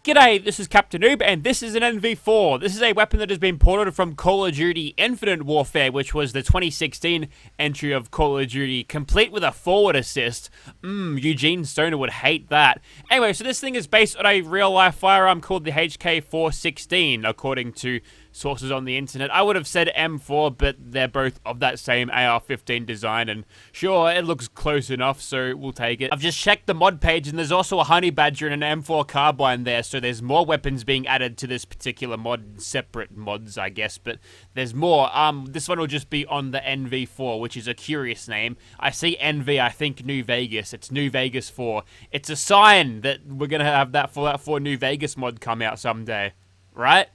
G'day, this is Captainoob, and this is an NV4. This is a weapon that has been ported from Call of Duty Infinite Warfare, which was the 2016 entry of Call of Duty, complete with a forward assist. Eugene Stoner would hate that. Anyway, so this thing is based on a real-life firearm called the HK416, according to sources on the internet. I would have said M4, but they're both of that same AR-15 design, and sure, it looks close enough, so we'll take it. I've just checked the mod page, and there's also a honey badger and an M4 carbine there, so there's more weapons being added to this particular mod, separate mods, I guess, but there's more. This one will just be on the NV4, which is a curious name. I see NV, I think New Vegas. It's New Vegas 4. It's a sign that we're gonna have that Fallout 4 New Vegas mod come out someday, right?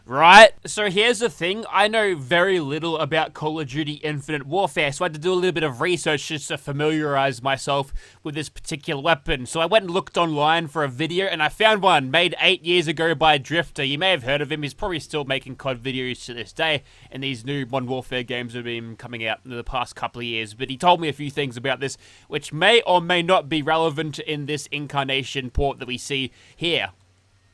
Right? So here's the thing, I know very little about Call of Duty Infinite Warfare, so I had to do a little bit of research just to familiarize myself with this particular weapon. So I went and looked online for a video, and I found one made 8 years ago by Drifter. You may have heard of him, he's probably still making COD videos to this day, and these new Modern Warfare games have been coming out in the past couple of years. But he told me a few things about this, which may or may not be relevant in this incarnation port that we see here.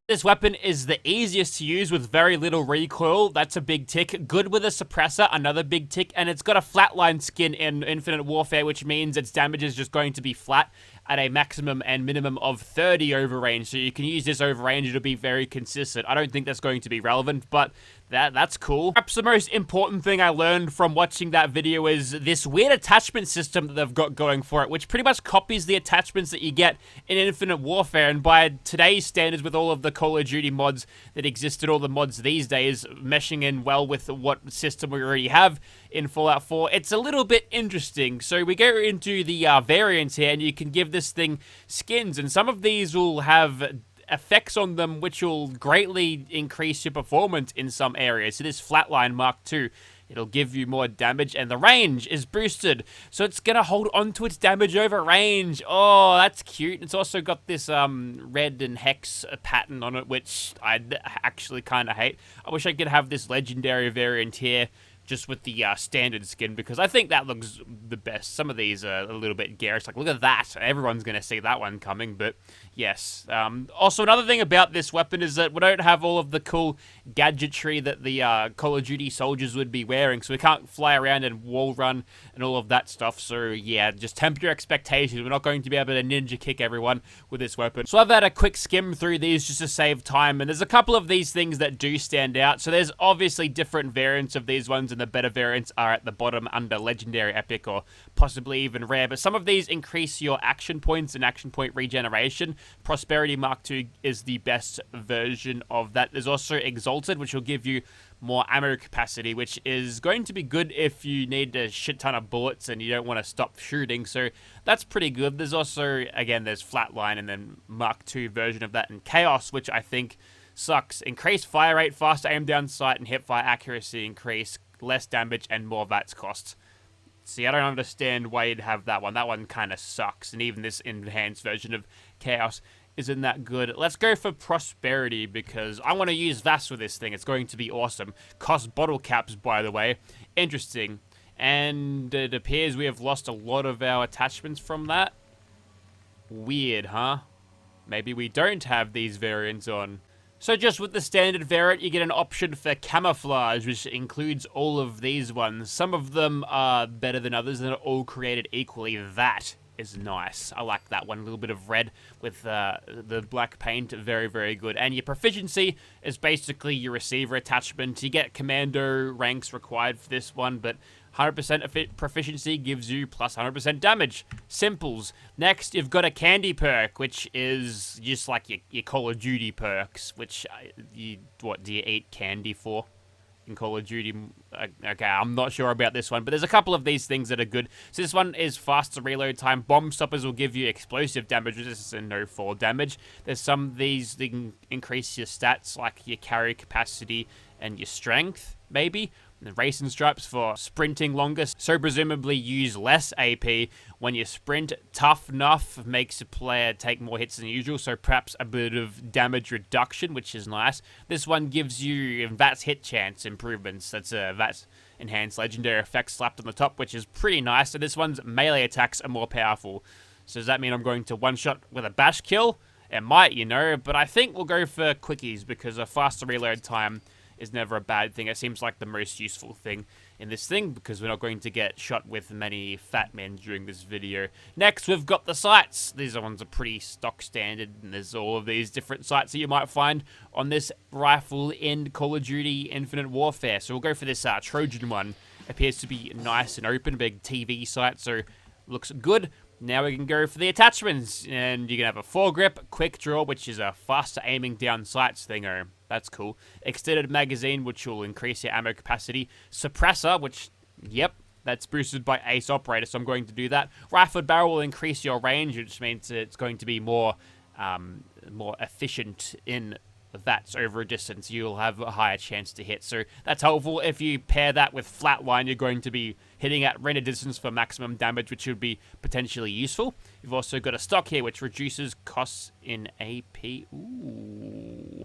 This weapon is the easiest to use with very little recoil. That's a big tick. Good with a suppressor, another big tick. And it's got a flatline skin in Infinite Warfare, which means its damage is just going to be flat at a maximum and minimum of 30 over range. So you can use this over range, it'll be very consistent. I don't think that's going to be relevant, but that's cool. Perhaps the most important thing I learned from watching that video is this weird attachment system that they've got going for it, which pretty much copies the attachments that you get in Infinite Warfare. And by today's standards, with all of the Call of Duty mods that existed, all the mods these days meshing in well with what system we already have in Fallout 4, it's a little bit interesting. So we go into the variants here, and you can give this thing skins, and some of these will have effects on them which will greatly increase your performance in some areas. So this Flatline Mark II, it'll give you more damage, and the range is boosted, so it's gonna hold on to its damage over range. Oh, that's cute. It's also got this red and hex pattern on it, which I actually kind of hate. I wish I could have this legendary variant here just with the standard skin, because I think that looks the best. Some of these are a little bit garish. Like, look at that. Everyone's going to see that one coming, but yes. Also, another thing about this weapon is that we don't have all of the cool gadgetry that the Call of Duty soldiers would be wearing, so we can't fly around and wall run and all of that stuff. So yeah, just temper your expectations. We're not going to be able to ninja kick everyone with this weapon. So I've had a quick skim through these just to save time, and there's a couple of these things that do stand out. So there's obviously different variants of these ones, and the better variants are at the bottom under Legendary, Epic, or possibly even Rare. But some of these increase your action points and action point regeneration. Prosperity Mark II is the best version of that. There's also Exalted, which will give you more ammo capacity, which is going to be good if you need a shit ton of bullets and you don't want to stop shooting. So that's pretty good. There's also, again, there's Flatline and then Mark II version of that, and Chaos, which I think sucks. Increased fire rate, faster aim down sight, and hipfire accuracy increase, less damage, and more VATS cost. See, I don't understand why you'd have that one. That one kind of sucks, and even this enhanced version of Chaos isn't that good. Let's go for Prosperity, because I want to use VATS with this thing. It's going to be awesome. Cost bottle caps, by the way. Interesting. And it appears we have lost a lot of our attachments from that. Weird, huh? Maybe we don't have these variants on. So just with the standard variant, you get an option for camouflage, which includes all of these ones. Some of them are better than others, and they're all created equally. That is nice. I like that one. A little bit of red with the black paint. Very, very good. And your proficiency is basically your receiver attachment. You get commando ranks required for this one, but 100% proficiency gives you plus 100% damage. Simples. Next, you've got a candy perk, which is just like your Call of Duty perks, which, what do you eat candy for in Call of Duty? Okay, I'm not sure about this one, but there's a couple of these things that are good. So this one is faster reload time. Bomb stoppers will give you explosive damage, which is a no fall damage. There's some of these that can increase your stats, like your carry capacity and your strength, maybe. The Racing Stripes for sprinting longer, so presumably use less AP when you sprint. Tough Enough makes a player take more hits than usual, so perhaps a bit of damage reduction, which is nice. This one gives you VATS hit chance improvements. That's a VATS enhanced legendary effect slapped on the top, which is pretty nice. So this one's melee attacks are more powerful. So does that mean I'm going to one-shot with a bash kill? It might, you know, but I think we'll go for quickies because a faster reload time is never a bad thing. It seems like the most useful thing in this thing because we're not going to get shot with many fat men during this video. Next, we've got the sights. These ones are pretty stock standard, and there's all of these different sights that you might find on this rifle in Call of Duty Infinite Warfare. So we'll go for this Trojan one. Appears to be nice and open, big TV sight, so looks good. Now we can go for the attachments, and you can have a foregrip, quick draw, which is a faster aiming down sights thingo. That's cool. Extended magazine, which will increase your ammo capacity. Suppressor, which, yep, that's boosted by Ace Operator, so I'm going to do that. Rifled barrel will increase your range, which means it's going to be more efficient in VATS over a distance. You'll have a higher chance to hit, so that's helpful. If you pair that with flatline, you're going to be hitting at render distance for maximum damage, which would be potentially useful. You've also got a stock here, which reduces costs in AP. Ooh.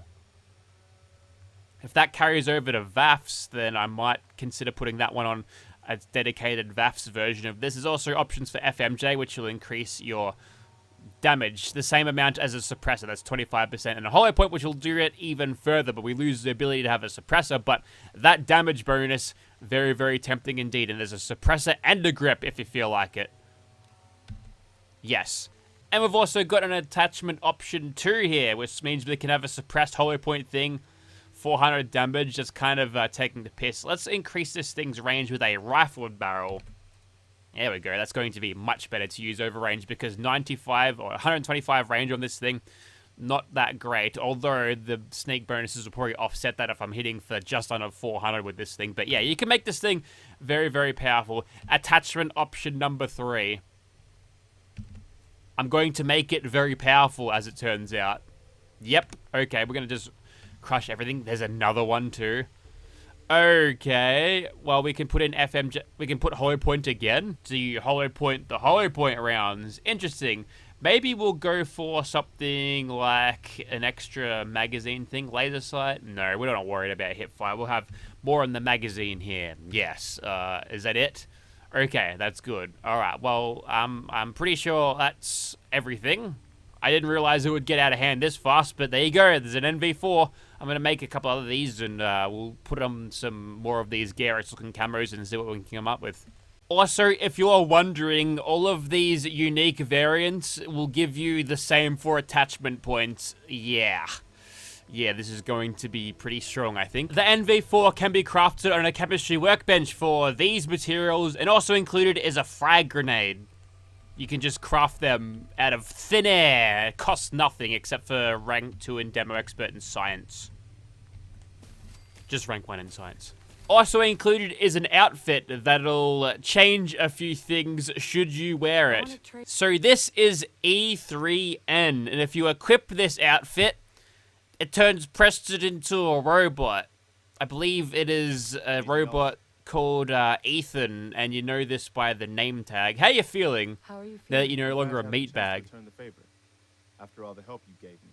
If that carries over to VAFs, then I might consider putting that one on a dedicated VAFs version of this. There's also options for FMJ, which will increase your damage the same amount as a suppressor. That's 25%, and a hollow point, which will do it even further, but we lose the ability to have a suppressor. But that damage bonus, very, very tempting indeed. And there's a suppressor and a grip if you feel like it. Yes. And we've also got an attachment option 2 here, which means we can have a suppressed hollow point thing. 400 damage, just kind of taking the piss. Let's increase this thing's range with a rifled barrel. There we go. That's going to be much better to use over range because 95 or 125 range on this thing, not that great. Although the sneak bonuses will probably offset that if I'm hitting for just under 400 with this thing. But yeah, you can make this thing very, very powerful. Attachment option number 3. I'm going to make it very powerful as it turns out. Yep. Okay, we're going to just crush everything. There's another one too. Okay, well, we can put in FMJ. We can put hollow point again. So you hollow point the hollow point rounds. Interesting. Maybe we'll go for something like an extra magazine thing. Laser sight. No, we're not worried about hip fire. We'll have more on the magazine here. Yes. Is that it? Okay, that's good. All right. Well, I'm pretty sure that's everything. I didn't realize it would get out of hand this fast, but there you go. There's an NV4. I'm going to make a couple of these, and we'll put on some more of these Garrett-looking camos and see what we can come up with. Also, if you're wondering, all of these unique variants will give you the same 4 attachment points. Yeah, this is going to be pretty strong, I think. The NV4 can be crafted on a chemistry workbench for these materials, and also included is a frag grenade. You can just craft them out of thin air. It costs nothing except for rank 2 and demo expert in science. Just rank 1 in science. Also included is an outfit that'll change a few things should you wear it. So this is E3N, and if you equip this outfit, it turns Preston into a robot. I believe it is a robot called Ethan, and you know this by the name tag. How you feeling? How are you feeling? Now that you're no longer a meat bag. After all the help you gave me.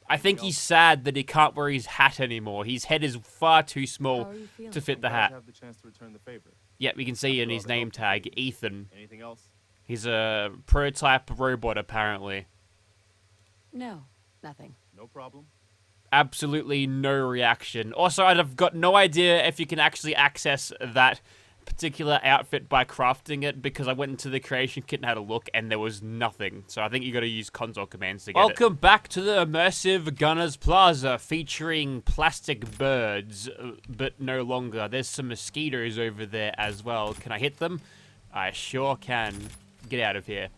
I think he's sad that he can't wear his hat anymore. His head is far too small to fit the hat. Have the chance to return the favor. Yeah, we can see in his name tag, Ethan. Anything else? He's a prototype robot, apparently. No, nothing. No problem. Absolutely no reaction. Also, I've got no idea if you can actually access that particular outfit by crafting it, because I went into the creation kit and had a look and there was nothing. So I think you got to use console commands to get it. Welcome back to the immersive Gunners Plaza featuring plastic birds, but no longer. There's some mosquitoes over there as well. Can I hit them? I sure can. Get out of here.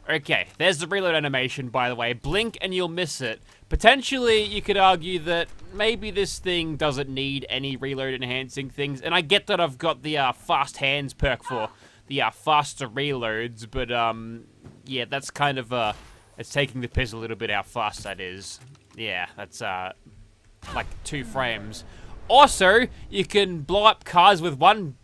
Okay, there's the reload animation, by the way. Blink and you'll miss it. Potentially, you could argue that maybe this thing doesn't need any reload enhancing things. And I get that I've got the fast hands perk for the faster reloads. But, yeah, that's kind of, it's taking the piss a little bit how fast that is. Yeah, that's, like 2 frames. Also, you can blow up cars with 1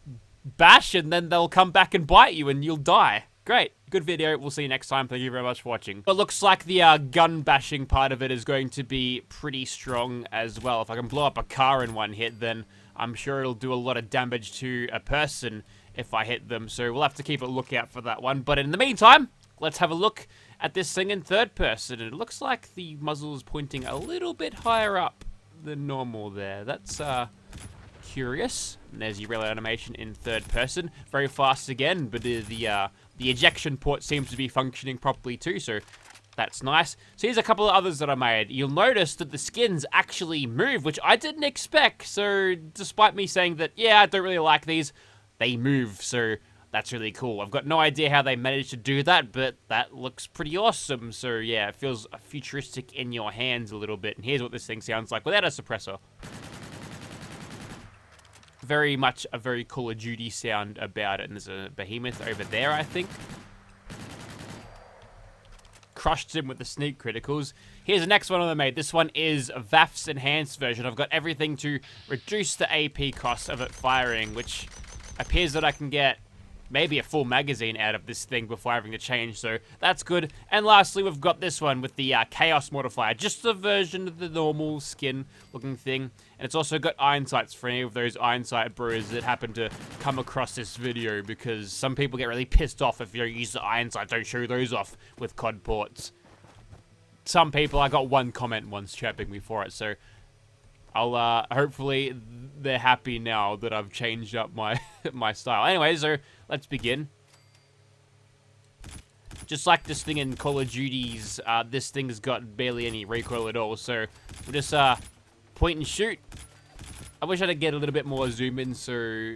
bash and then they'll come back and bite you and you'll die. Great. Good video. We'll see you next time. Thank you very much for watching. It looks like the gun bashing part of it is going to be pretty strong as well. If I can blow up a car in 1 hit, then I'm sure it'll do a lot of damage to a person if I hit them. So we'll have to keep a lookout for that one. But in the meantime, let's have a look at this thing in third person. It looks like the muzzle is pointing a little bit higher up than normal there. That's curious. And there's your real animation in third person. Very fast again, but the ejection port seems to be functioning properly too, so that's nice. So here's a couple of others that I made. You'll notice that the skins actually move, which I didn't expect. So despite me saying that, yeah, I don't really like these, they move, so that's really cool. I've got no idea how they managed to do that, but that looks pretty awesome. So yeah, it feels futuristic in your hands a little bit. And here's what this thing sounds like without a suppressor. Very much a very Call of Duty sound about it. And there's a behemoth over there, I think. Crushed him with the sneak criticals. Here's the next one I made. This one is VAF's enhanced version. I've got everything to reduce the AP cost of it firing, which appears that I can get maybe a full magazine out of this thing before having to change, so that's good. And lastly, we've got this one with the Chaos Modifier, just a version of the normal skin looking thing. And it's also got iron sights for any of those iron sight bros that happen to come across this video, because some people get really pissed off if you don't use the iron sights, don't show those off with COD ports. Some people, I got one comment once chirping me for it, so I'll, hopefully they're happy now that I've changed up my, my style. Anyway, so let's begin. Just like this thing in Call of Duty's, this thing's got barely any recoil at all, so we'll just, point and shoot. I wish I could get a little bit more zoom in so,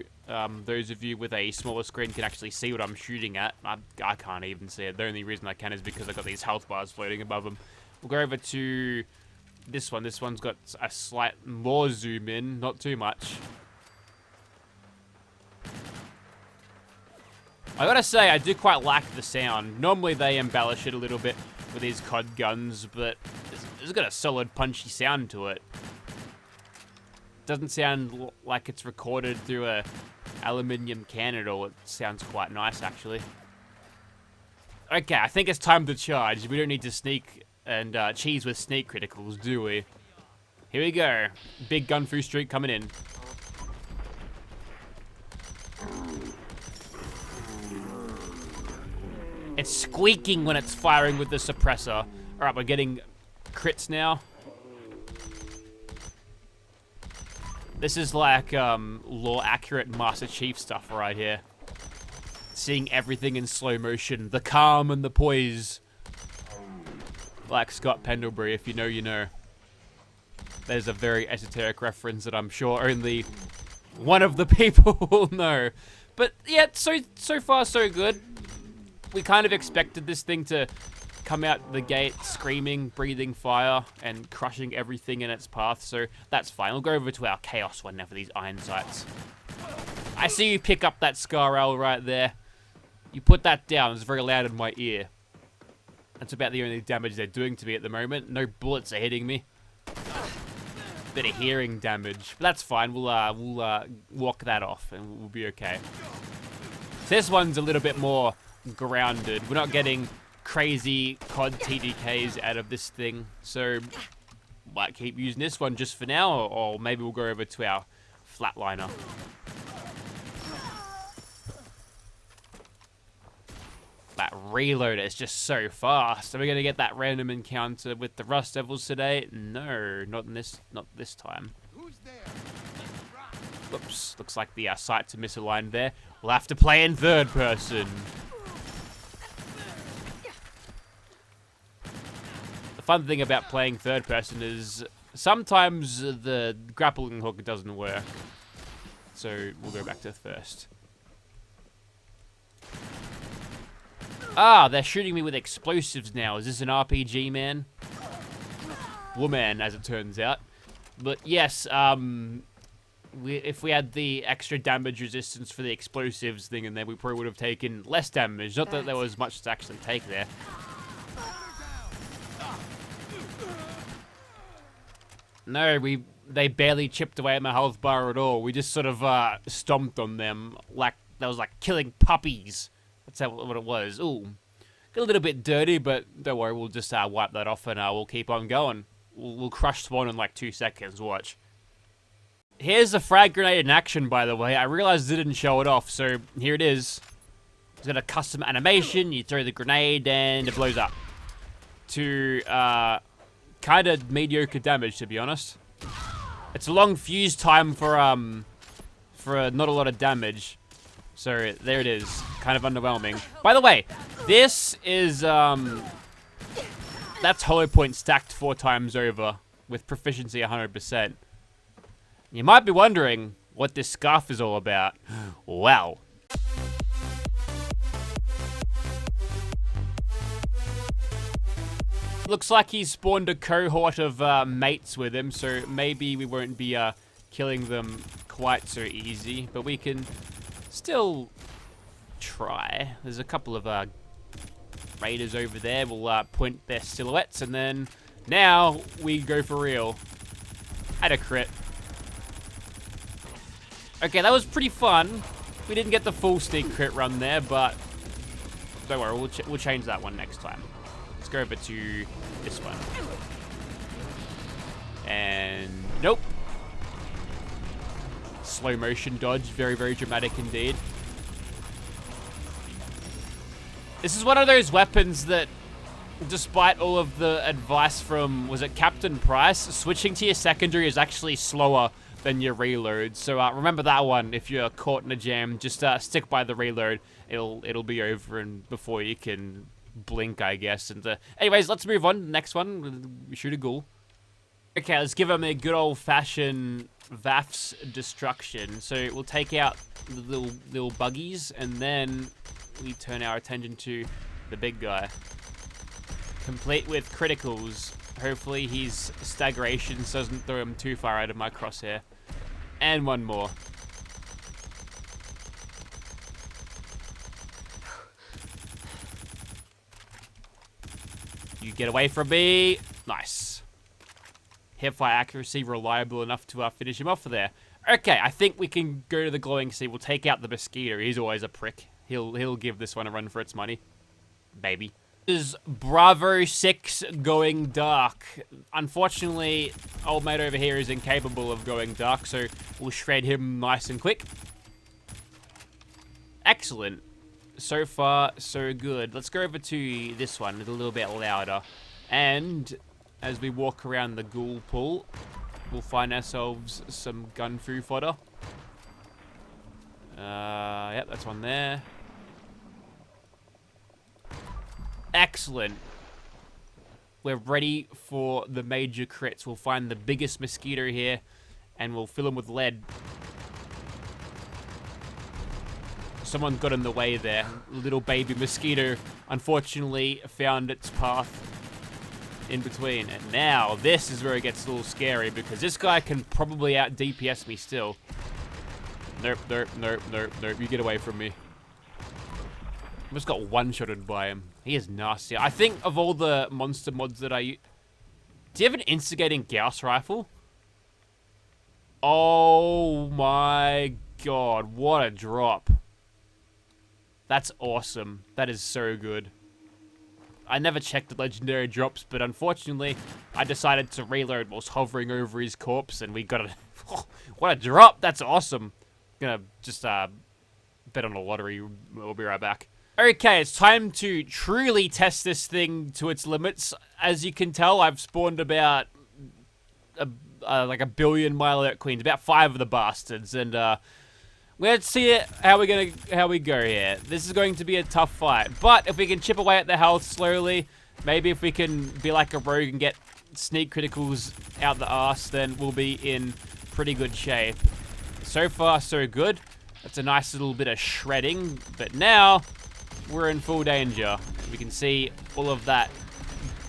those of you with a smaller screen can actually see what I'm shooting at. I can't even see it. The only reason I can is because I've got these health bars floating above them. We'll go over to this one. This one's got a slight more zoom in, not too much. I gotta say, I do quite like the sound. Normally they embellish it a little bit with these COD guns, but it's got a solid punchy sound to it. Doesn't sound like it's recorded through a aluminium can at all. It sounds quite nice, actually. Okay, I think it's time to charge. We don't need to sneak and cheese with sneak criticals, do we? Here we go. Big gun-fu streak coming in. It's squeaking when it's firing with the suppressor. Alright, we're getting crits now. This is like law-accurate Master Chief stuff right here. Seeing everything in slow motion. The calm and the poise. Like Scott Pendlebury, if you know, you know. There's a very esoteric reference that I'm sure only one of the people will know. But yeah, so far so good. We kind of expected this thing to come out the gate screaming, breathing fire, and crushing everything in its path, so that's fine. We'll go over to our Chaos one now for these iron sights. I see you pick up that Scar-L right there. You put that down, it's very loud in my ear. That's about the only damage they're doing to me at the moment. No bullets are hitting me. Bit of hearing damage, but that's fine. We'll walk that off and we'll be okay. So this one's a little bit more grounded. We're not getting crazy COD TDKs out of this thing, so might keep using this one just for now, or maybe we'll go over to our flatliner. That reload is just so fast. Are we gonna get that random encounter with the Rust Devils today? No, not this time. Whoops, looks like the sights are misaligned there. We'll have to play in third person. The fun thing about playing third person is sometimes the grappling hook doesn't work. So we'll go back to first. Ah, they're shooting me with explosives now. Is this an RPG, man? Woman, as it turns out. But yes, if we had the extra damage resistance for the explosives thing in there, we probably would have taken less damage. Not that there was much to actually take there. No, they barely chipped away at my health bar at all. We just sort of stomped on them like that was like killing puppies. That's what it was. Ooh, got a little bit dirty, but don't worry, we'll just wipe that off and we'll keep on going. We'll crush spawn in like 2 seconds. Watch. Here's the frag grenade in action, by the way. I realized it didn't show it off, so here it is. It's got a custom animation. You throw the grenade and it blows up. to kind of mediocre damage, to be honest. It's a long fuse time for not a lot of damage. So there it is, kind of underwhelming. By the way, this is that's Hollow Point stacked 4 times over with proficiency 100%. You might be wondering what this scarf is all about. Wow. Looks like he's spawned a cohort of mates with him, so maybe we won't be killing them quite so easy, but we can still try. There's a couple of raiders over there. We'll point their silhouettes, and then now we go for real. Had a crit. Okay, that was pretty fun. We didn't get the full sneak crit run there, but don't worry, we'll change that one next time. Let's go over to this one. And nope. Slow motion dodge, very, very dramatic indeed. This is one of those weapons that, despite all of the advice from, was it Captain Price, switching to your secondary is actually slower than your reload. So remember that one. If you're caught in a jam, just stick by the reload. It'll be over and before you can blink, I guess. And anyways, let's move on to the next one. We shoot a ghoul. Okay, let's give him a good old-fashioned Vaf's destruction. So we'll take out the little buggies, and then we turn our attention to the big guy. Complete with criticals. Hopefully his staggeration doesn't throw him too far out of my crosshair. And one more. You get away from me. Nice. Hipfire accuracy reliable enough to finish him off there. Okay, I think we can go to the glowing sea. We'll take out the mosquito. He's always a prick. He'll give this one a run for its money. Baby. This is Bravo 6 going dark. Unfortunately, old mate over here is incapable of going dark, so we'll shred him nice and quick. Excellent. So far, so good. Let's go over to this one, a little bit louder. And as we walk around the ghoul pool, we'll find ourselves some gun fu fodder. Yep, that's one there. Excellent. We're ready for the major crits. We'll find the biggest mosquito here, and we'll fill him with lead. Someone got in the way there. Little baby mosquito, unfortunately, found its path in between. And now, this is where it gets a little scary, because this guy can probably out DPS me still. Nope, nope, nope, nope, nope. You get away from me. I just got one-shotted by him. He is nasty. I think of all the monster mods that I use... Do you have an instigating Gauss rifle? Oh my god, what a drop. That's awesome. That is so good. I never checked the legendary drops, but unfortunately, I decided to reload whilst hovering over his corpse, and we got a... What a drop! That's awesome. I'm gonna just bet on a lottery. We'll be right back. Okay, it's time to truly test this thing to its limits. As you can tell, I've spawned about like a billion Mile Queens, about 5 of the bastards, and let's see how we go here. This is going to be a tough fight, but if we can chip away at the health slowly, maybe if we can be like a rogue and get sneak criticals out the arse, then we'll be in pretty good shape. So far, so good. That's a nice little bit of shredding, but now we're in full danger. We can see all of that.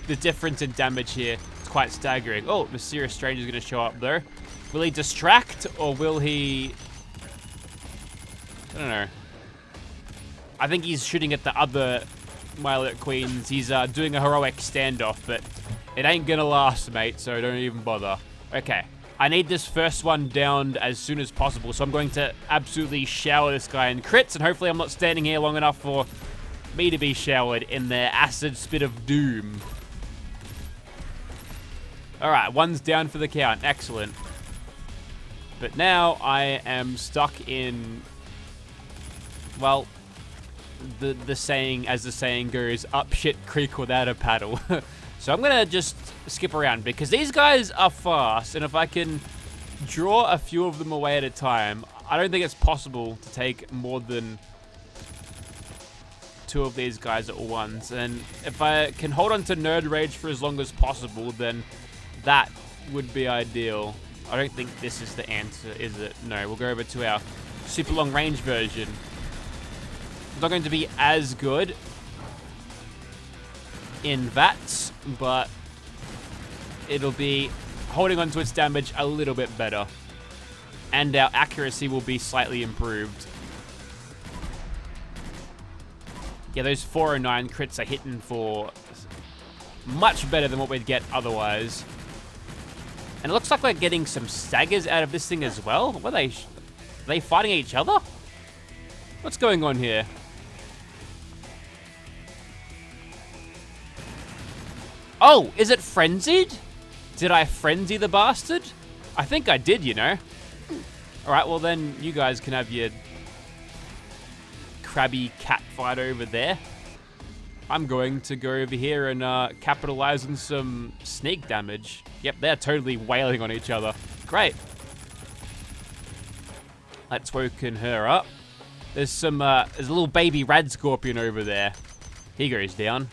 The difference in damage here is quite staggering. Oh, Mysterious Stranger is going to show up though. Will he distract or will he... I don't know. I think he's shooting at the other Mile Queens. He's doing a heroic standoff, but it ain't going to last, mate, so don't even bother. Okay. I need this first one downed as soon as possible, so I'm going to absolutely shower this guy in crits, and hopefully I'm not standing here long enough for me to be showered in the acid spit of doom. Alright, one's down for the count. Excellent. But now I am stuck in, well, the saying, as the saying goes, up shit creek without a paddle. So I'm gonna just skip around because these guys are fast, and if I can draw a few of them away at a time, I don't think it's possible to take more than 2 of these guys at once. And if I can hold on to Nerd Rage for as long as possible, then that would be ideal. I don't think this is the answer, is it? No, we'll go over to our super long range version. It's not going to be as good in VATS, but it'll be holding on to its damage a little bit better. And our accuracy will be slightly improved. Yeah, those 409 crits are hitting for much better than what we'd get otherwise. And it looks like we're getting some staggers out of this thing as well. What are they fighting each other? What's going on here? Oh, is it frenzied? Did I frenzy the bastard? I think I did, you know. Alright, well then you guys can have your crabby cat fight over there. I'm going to go over here and capitalize on some sneak damage. Yep, they're totally wailing on each other. Great. That's woken her up. There's a little baby rad scorpion over there. He goes down.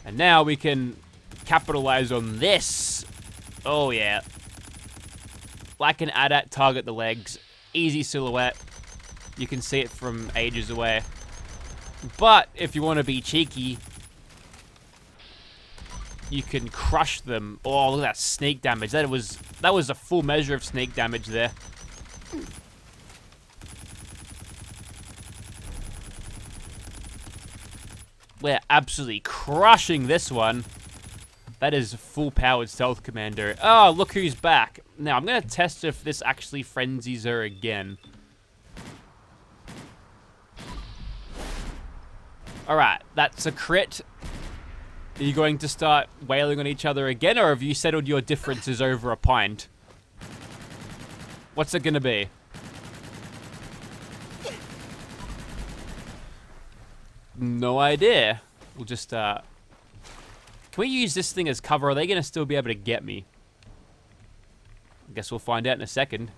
And now we can capitalize on this. Oh yeah. Like an AT-AT, target the legs. Easy silhouette. You can see it from ages away. But if you want to be cheeky, you can crush them. Oh, look at that sneak damage. That was a full measure of sneak damage there. We're absolutely crushing this one. That is full-powered stealth commando. Oh, look who's back. Now, I'm going to test if this actually frenzies her again. Alright, that's a crit. Are you going to start wailing on each other again, or have you settled your differences over a pint? What's it going to be? No idea. We'll just, Can we use this thing as cover? Are they going to still be able to get me? I guess we'll find out in a second.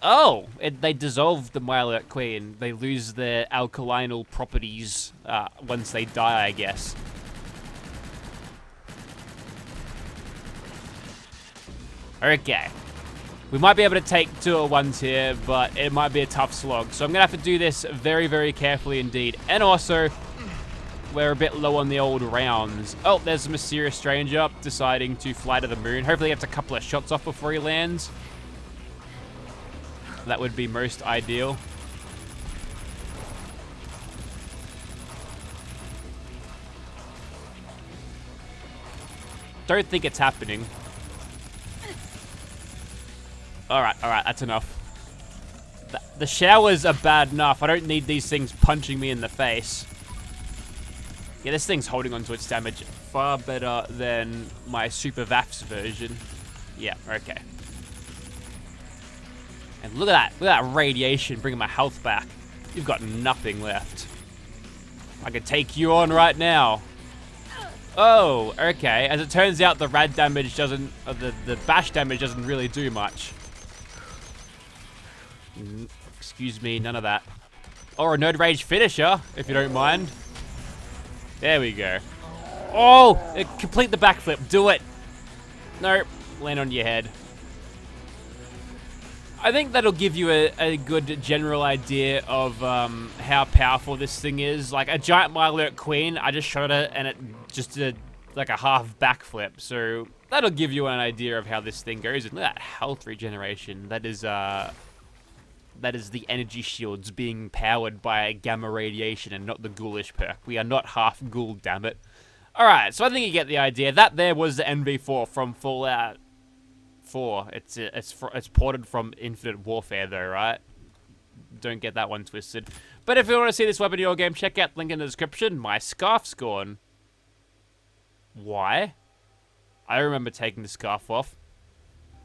Oh! They dissolve the Myalert Queen. They lose their alkalinal properties once they die, I guess. Okay. We might be able to take 201s here, but it might be a tough slog. So I'm going to have to do this very, very carefully indeed. And also, we're a bit low on the old rounds. Oh, there's a mysterious stranger deciding to fly to the moon. Hopefully he gets a couple of shots off before he lands. That would be most ideal. Don't think it's happening. Alright, that's enough. The showers are bad enough. I don't need these things punching me in the face. Yeah, this thing's holding onto its damage far better than my Super VAFs version. Yeah, okay. And look at that radiation bringing my health back. You've got nothing left. I could take you on right now. Oh, okay. As it turns out, the rad damage doesn't, the bash damage doesn't really do much. Excuse me, none of that. Or a Nerd Rage finisher, if you don't mind. There we go. Oh, complete the backflip. Do it. Nope. Land on your head. I think that'll give you a good general idea of how powerful this thing is. Like a giant Myalert Queen, I just shot it and it just did like a half backflip. So that'll give you an idea of how this thing goes. And look at that health regeneration. That is the energy shields being powered by gamma radiation and not the ghoulish perk. We are not half ghoul, damn it. Alright, so I think you get the idea. That there was the NV4 from Fallout 4. It's ported from Infinite Warfare though, right? Don't get that one twisted. But if you want to see this weapon in your game, check out the link in the description. My scarf's gone. Why? I remember taking the scarf off.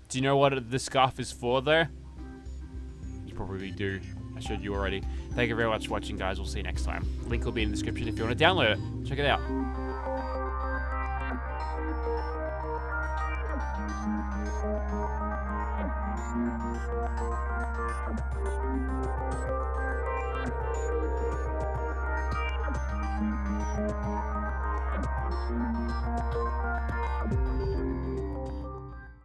Do you know what the scarf is for though? You probably do. I showed you already. Thank you very much for watching, guys. We'll see you next time. Link will be in the description if you want to download it. Check it out.